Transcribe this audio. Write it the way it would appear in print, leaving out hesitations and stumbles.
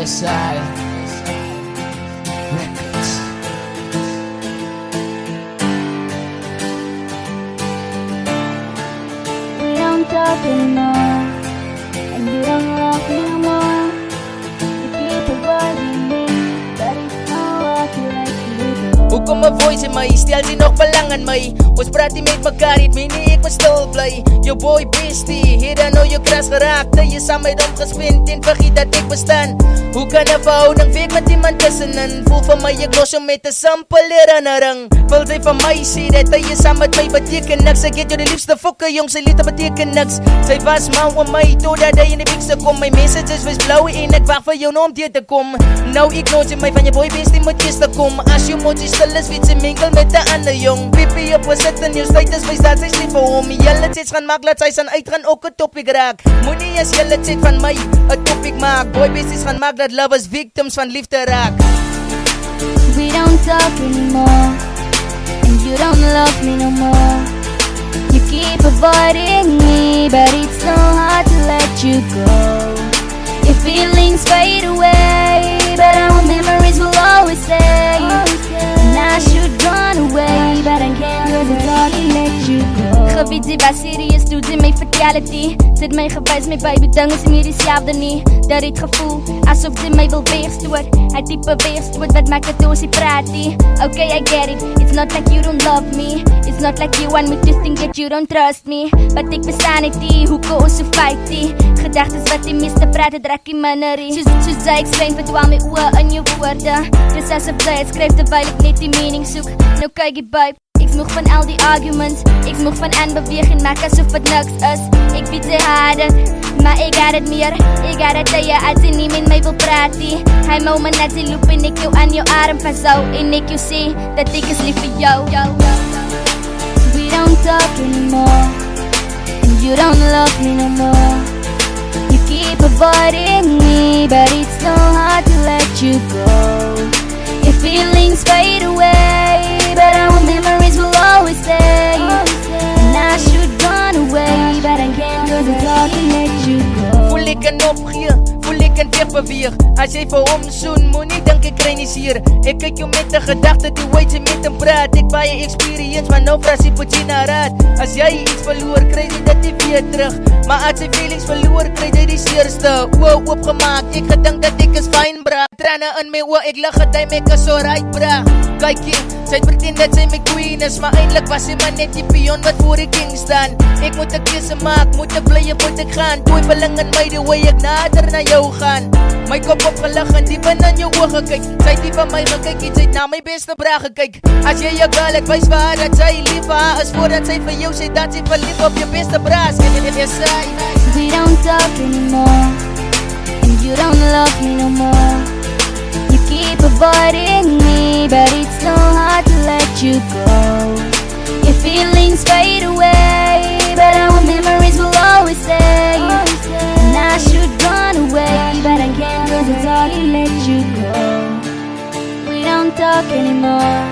SI Records. We don't talk anymore, and you don't love me no more. You keep avoiding me, but it's so hard to let you go. Hoe kom my voice in my stel sien nog belang in my. Ons praat nie met mekaar, het my nie, ek moet stil bly. Jou boy bestie, het dan nou jou kras geraak. Dat jy saam met hom gespend en vergiet dat ek bestaan. Hoe kan 'n verhouding werk met iemand tussenin? Voel vir my ek los hom met 'n simpel herinnering. Wil sy vir my sê dat hy is saam met my beteken niks. Ek het jou die liefste fokke jong, sy liefde beteken niks. Sy was mal om my totdat hy in die bikse kom. My messages was blauw en ek wacht vir jou om deur te kom. Nou ek nooit in my van jou boy bestie moet kies te kom. As jou motie stil is, weet sy minkel met 'n ander jong. Pipi op was sit in jou status, wees dat sy lief vir hom. Julle tits gaan maak, laat sy zijn uit gaan ook 'n topic raak. Moenie as julle tits van my 'n topic maak. Boy besties gaan maak dat lovers victims van liefde raak. We don't talk anymore, and you don't love me no more. You keep avoiding me, but it's so hard to let you go. Your feelings fade away, but our memories will always stay. And I should run away, but I can't, 'cause it's hard to let you go. Gebied die was serieus, doet in my fatality. Sit my gewys, my baby, ding is meer dieselfde nie. Dat het gevoel, asof sy my wil wegstoot. Hy type wegstoot, wat maak het ons die praat nie. Okay, I get it, it's not like you don't love me. It's not like you want me to think that you don't trust me. But ek bestaan het die, hoeke ons so fight die. Gedagtes wat die meeste praat, het raak die minnerie. Soos sy explain, verdwaal my oor in jou woorde. Dis asof sy het skryf terwyl ek net die meaning soek. Nou kyk die babe, ek smoeg van al die arguments. Ek smoeg van aanbeweeg en maak asof het niks is. Ek weet sy haat het, maar ek had het meer. Ek had het tye as sy nie met my wil praat nie. Hy mou my net sy loop en ek jou aan jou arm vasthou. En ek jou sê, dat ek is lief vir jou. We don't talk anymore, and you don't love me no more. You keep avoiding me, but it's so hard to let you go. Your feelings fade away, but our memories will always stay. And I should run away, but I can't, 'cause it's hard to let you go. Voel ek kan opgee, voel ek kan wegbeweeg. As jy vir hom soen, moenie dink ek kry nie seer. Ek kyk jou met 'n gedagte, die way jy met hom praat. Ek baie experience, maar nou vras jy Pagina raad. As jy iets verloor, kry jy dit nie weer terug. Maar as jy feelings verloor, kry jy die seerste. Oë oopgemaak, ek gedink dat ek is fyn bra. Trane in my oë, ek lig het hy met 'n so right bra. Kykie, sy het pretend dat sy my queen is, maar eindelijk was sy maar net die pion wat voor die king staan. Ek moet 'n keuse maak, moet ek bly of moet ek gaan? Twyfeling in my, die way ek nader na jou gaan. My kop opgelig en diep in jou oë gekyk. Sy het nie van my gekyk, sy het na my beste bra gekyk. As jy jou girl, ek wys vir haar dat sy lief vir haar is, voordat sy vir jou sê dat sy verlief op jou beste bra is. We don't talk anymore, and you don't love me no more. You keep avoiding me, but it's so hard to let you go. Your feelings fade away, but our memories will always stay. And I should run away, but I can't, 'cause it's hard to let you go. We don't talk anymore,